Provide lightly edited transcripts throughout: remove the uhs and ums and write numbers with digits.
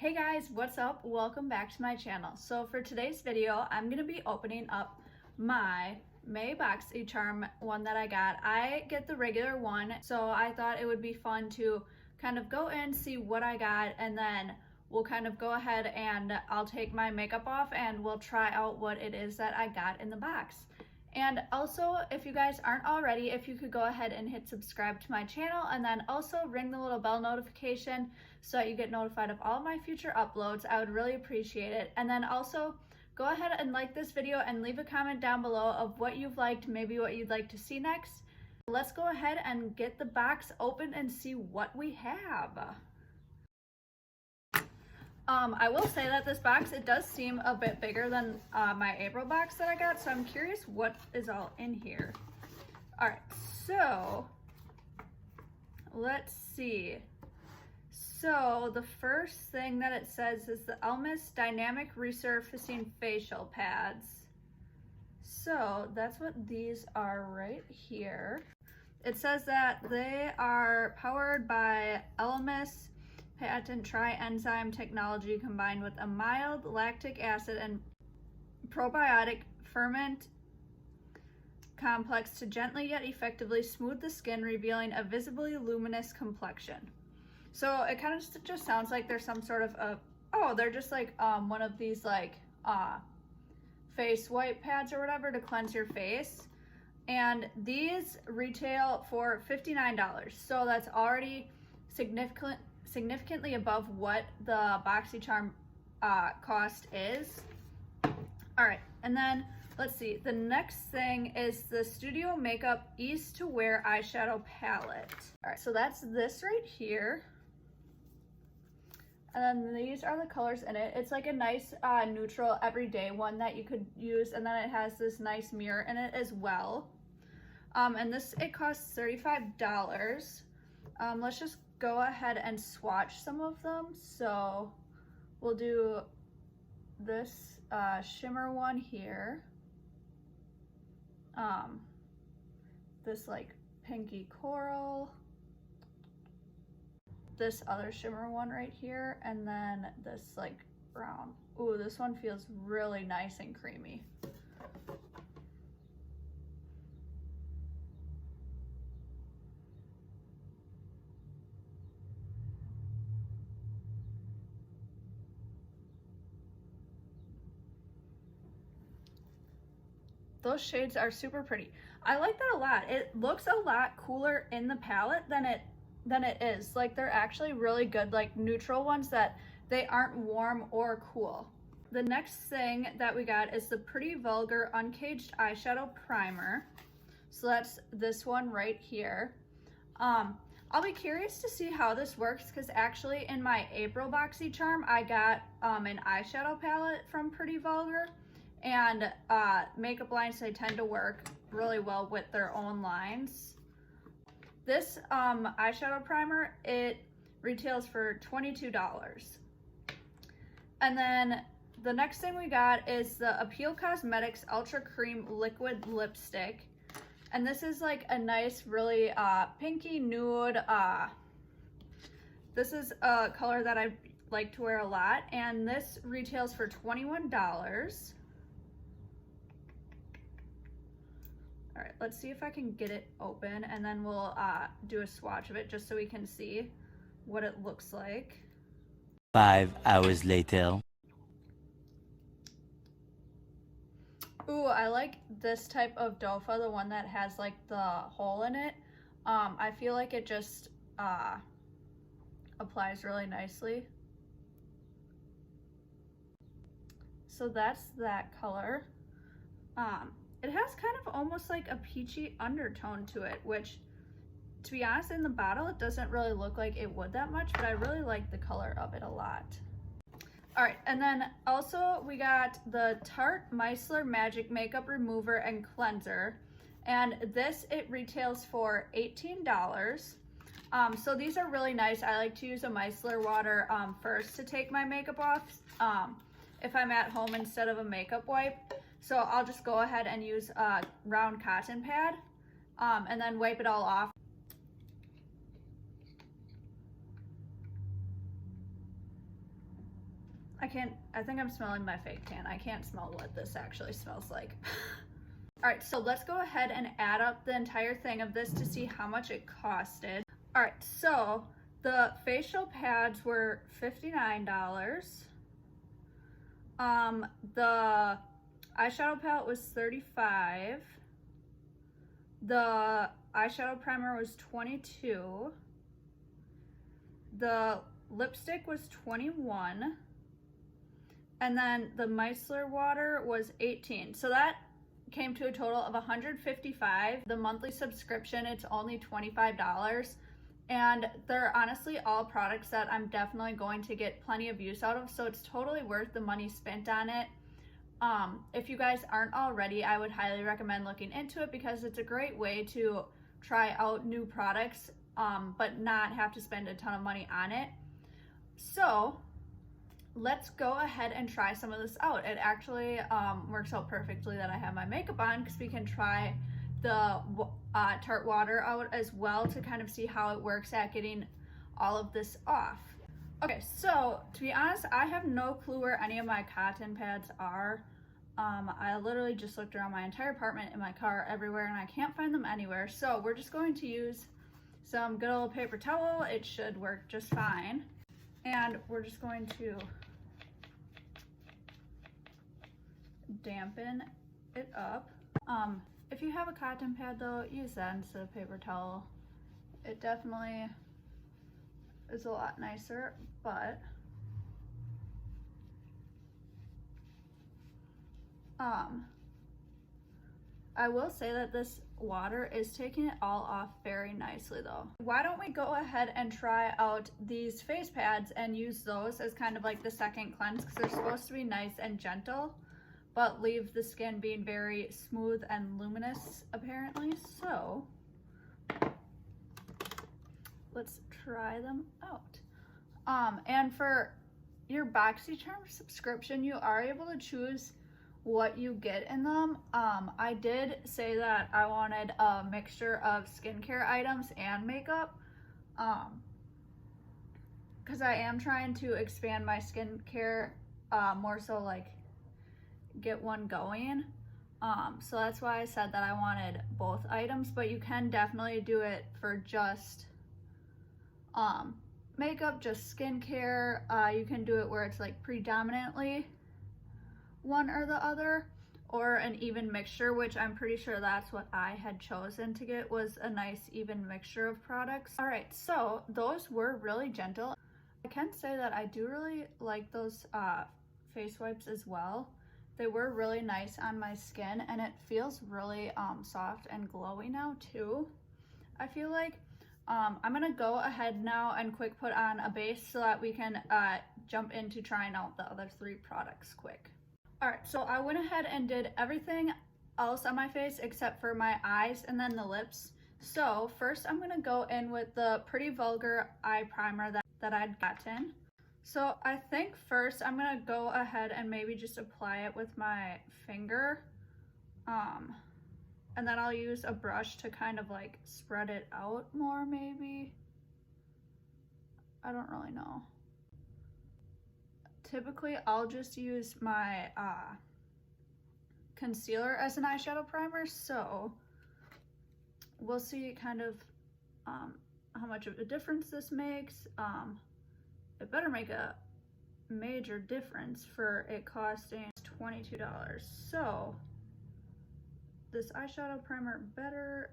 Hey guys, what's up? Welcome back to my channel. So for today's video, I'm going to be opening up my May Boxycharm one that I got. I get the regular one, so I thought it would be fun to kind of go in, see what I got, and then we'll kind of go ahead and I'll take my makeup off and we'll try out what it is that I got in the box. And also, if you guys aren't already, if you could go ahead and hit subscribe to my channel and then also ring the little bell notification so that you get notified of all my future uploads, I would really appreciate it. And then also go ahead and like this video and leave a comment down below of what you've liked, maybe what you'd like to see next. Let's go ahead and get the box open and see what we have. I will say that this box, it does seem a bit bigger than my April box that I got, so I'm curious what is all in here. All right, so let's see. So the first thing that it says is the Elmis Dynamic Resurfacing Facial Pads. So that's what these are right here. It says that they are powered by Elmis patent tri-enzyme technology combined with a mild lactic acid and probiotic ferment complex to gently yet effectively smooth the skin, revealing a visibly luminous complexion. So it kind of just sounds like there's some sort of they're just like one of these like face wipe pads or whatever to cleanse your face. And these retail for $59. So that's already significantly above what the Boxycharm cost is. All right, and then let's see. The next thing is the Studio Makeup Ease to Wear Eyeshadow Palette. All right, so that's this right here. And then these are the colors in it. It's like a nice neutral everyday one that you could use, and then it has this nice mirror in it as well. And this, it costs $35. Let's just go ahead and swatch some of them. So we'll do this shimmer one here, this like pinky coral, this other shimmer one right here, and then this like brown. Ooh, this one feels really nice and creamy. Those shades are super pretty. I like that a lot. It looks a lot cooler in the palette than it is. Like, they're actually really good, like neutral ones that they aren't warm or cool. The next thing that we got is the Pretty Vulgar Uncaged Eyeshadow Primer. So that's this one right here. I'll be curious to see how this works because actually in my April Boxycharm, I got an eyeshadow palette from Pretty Vulgar. And makeup lines, they tend to work really well with their own lines. This eyeshadow primer, it retails for $22. And then the next thing we got is the Appeal Cosmetics Ultra Cream Liquid Lipstick. And this is like a nice, really pinky nude. This is a color that I like to wear a lot. And this retails for $21. All right, let's see if I can get it open and then we'll do a swatch of it just so we can see what it looks like. 5 hours later. Ooh, I like this type of dofa, the one that has like the hole in it. I feel like it just applies really nicely. So that's that color. It has kind of almost like a peachy undertone to it, which, to be honest, in the bottle, it doesn't really look like it would that much, but I really like the color of it a lot. All right, and then also we got the Tarte Micellar Magic Makeup Remover and Cleanser, and this, it retails for $18. So these are really nice. I like to use a micellar water first to take my makeup off if I'm at home instead of a makeup wipe. So I'll just go ahead and use a round cotton pad and then wipe it all off. I think I'm smelling my fake tan. I can't smell what this actually smells like. All right, so let's go ahead and add up the entire thing of this to see how much it costed. All right, so the facial pads were $59. The eyeshadow palette was $35. The eyeshadow primer was $22. The lipstick was $21. And then the micellar water was $18. So that came to a total of $155. The monthly subscription, it's only $25. And they're honestly all products that I'm definitely going to get plenty of use out of, so it's totally worth the money spent on it. If you guys aren't already, I would highly recommend looking into it because it's a great way to try out new products, but not have to spend a ton of money on it. So let's go ahead and try some of this out. It actually works out perfectly that I have my makeup on because we can try the Tarte water out as well to kind of see how it works at getting all of this off. Okay, so to be honest, I have no clue where any of my cotton pads are. I literally just looked around my entire apartment, in my car, everywhere, and I can't find them anywhere. So we're just going to use some good old paper towel. It should work just fine. And we're just going to dampen it up. If you have a cotton pad though, use that instead of paper towel. It definitely is a lot nicer, but I will say that this water is taking it all off very nicely though. Why don't we go ahead and try out these face pads and use those as kind of like the second cleanse, because they're supposed to be nice and gentle but leave the skin being very smooth and luminous apparently. So let's try them out. And for your Boxycharm subscription, you are able to choose what you get in them. I did say that I wanted a mixture of skincare items and makeup, because I am trying to expand my skincare, more so like get one going. So that's why I said that I wanted both items, but you can definitely do it for just makeup, just skincare. You can do it where it's like predominantly one or the other, or an even mixture, which I'm pretty sure that's what I had chosen to get, was a nice even mixture of products. All right, so those were really gentle. I can say that I do really like those face wipes as well. They were really nice on my skin, and it feels really soft and glowy now too, I feel like. I'm gonna go ahead now and quick put on a base so that we can jump into trying out the other three products quick. All right, so I went ahead and did everything else on my face except for my eyes and then the lips. So first I'm gonna go in with the Pretty Vulgar eye primer that I'd gotten. So I think first I'm gonna go ahead and maybe just apply it with my finger. And then I'll use a brush to kind of like spread it out more maybe. I don't really know. Typically I'll just use my concealer as an eyeshadow primer, so we'll see kind of how much of a difference this makes. It better make a major difference for it costing $22. So this eyeshadow primer better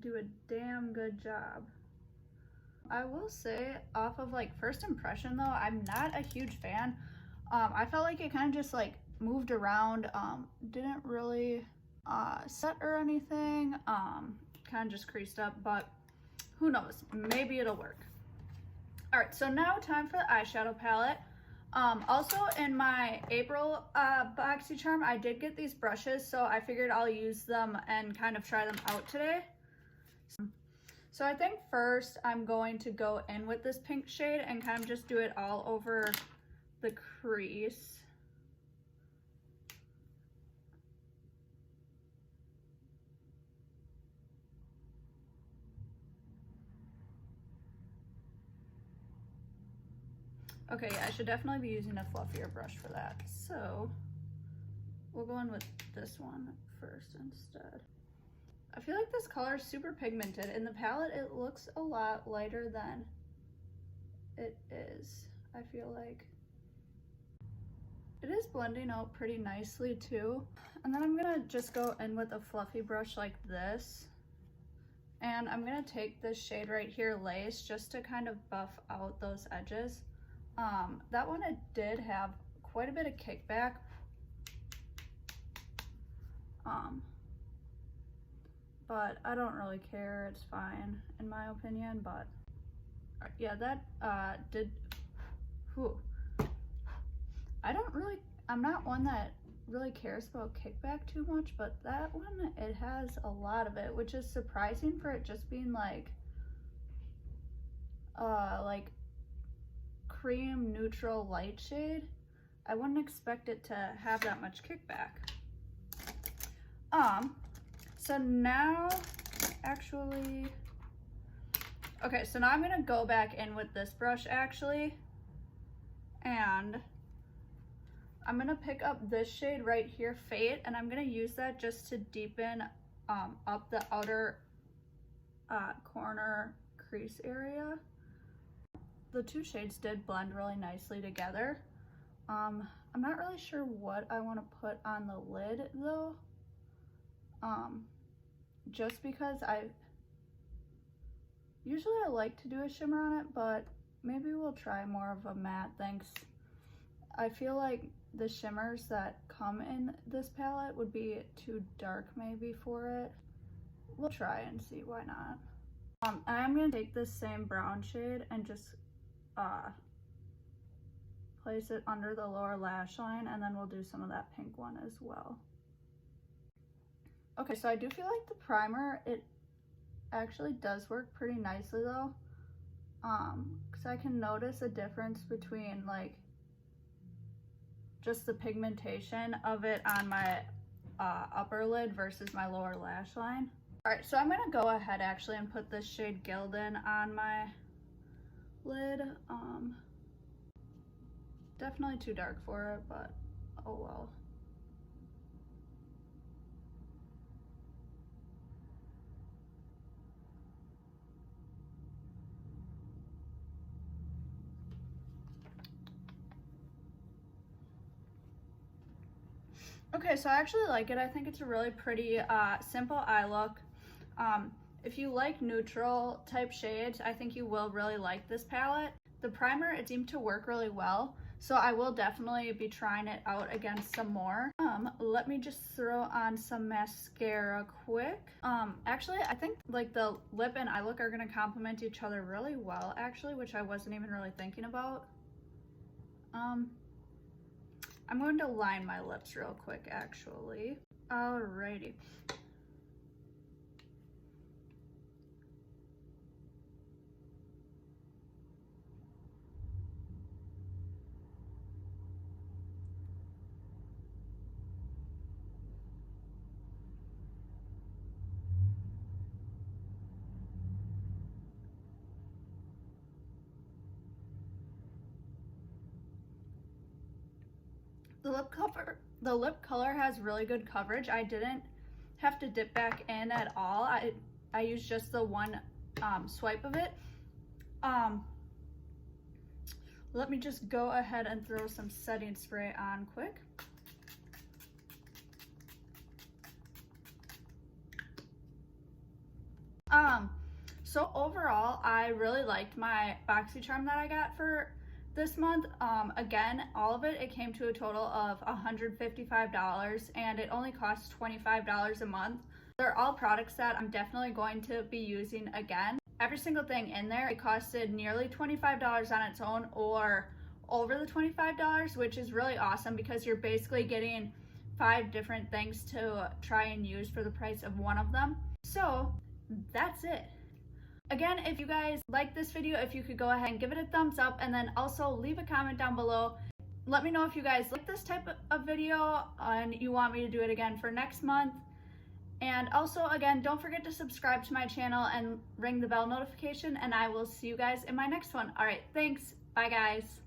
do a damn good job. I will say, off of like first impression though, I'm not a huge fan. I felt like it kind of just like moved around, didn't really set or anything, kind of just creased up, but who knows, maybe it'll work. All right, so now time for the eyeshadow palette. Also in my April Boxycharm, I did get these brushes, so I figured I'll use them and kind of try them out today. So I think first I'm going to go in with this pink shade and kind of just do it all over the crease. Okay, yeah, I should definitely be using a fluffier brush for that. So we'll go in with this one first instead. I feel like this color is super pigmented. In the palette, it looks a lot lighter than it is. I feel like it is blending out pretty nicely too. And then I'm gonna just go in with a fluffy brush like this. And I'm gonna take this shade right here, Lace, just to kind of buff out those edges. That one, it did have quite a bit of kickback. But I don't really care, it's fine in my opinion, but yeah, that whew. I'm not one that really cares about kickback too much, but that one, it has a lot of it, which is surprising for it just being like cream neutral light shade. I wouldn't expect it to have that much kickback. So now actually, okay, so now I'm gonna go back in with this brush actually, and I'm gonna pick up this shade right here, Fate, and I'm gonna use that just to deepen up the outer corner crease area. The two shades did blend really nicely together. I'm not really sure what I want to put on the lid though, just because usually I like to do a shimmer on it, but maybe we'll try more of a matte thing. I feel like the shimmers that come in this palette would be too dark maybe for it. We'll try and see, why not. I'm gonna take this same brown shade and just place it under the lower lash line, and then we'll do some of that pink one as well. Okay, so I do feel like the primer, it actually does work pretty nicely though, because I can notice a difference between like just the pigmentation of it on my upper lid versus my lower lash line. All right, so I'm gonna go ahead actually and put this shade Gildan on my lid. Definitely too dark for it, but oh well. Okay, so I actually like it. I think it's a really pretty simple eye look. If you like neutral type shades, I think you will really like this palette. The primer, it seemed to work really well, so I will definitely be trying it out against some more. Let me just throw on some mascara quick. Actually, I think like the lip and eye look are gonna complement each other really well actually, which I wasn't even really thinking about. I'm going to line my lips real quick actually. Alrighty. The lip color has really good coverage. I didn't have to dip back in at all. I used just the one swipe of it. Let me just go ahead and throw some setting spray on quick. So overall, I really liked my Boxycharm that I got for this month. Again, all of it came to a total of $155, and it only costs $25 a month. They're all products that I'm definitely going to be using again. Every single thing in there, it costed nearly $25 on its own or over the $25, which is really awesome because you're basically getting 5 different things to try and use for the price of one of them. So that's it. Again, if you guys like this video, if you could go ahead and give it a thumbs up, and then also leave a comment down below. Let me know if you guys like this type of video and you want me to do it again for next month. And also, again, don't forget to subscribe to my channel and ring the bell notification, and I will see you guys in my next one. All right, thanks. Bye, guys.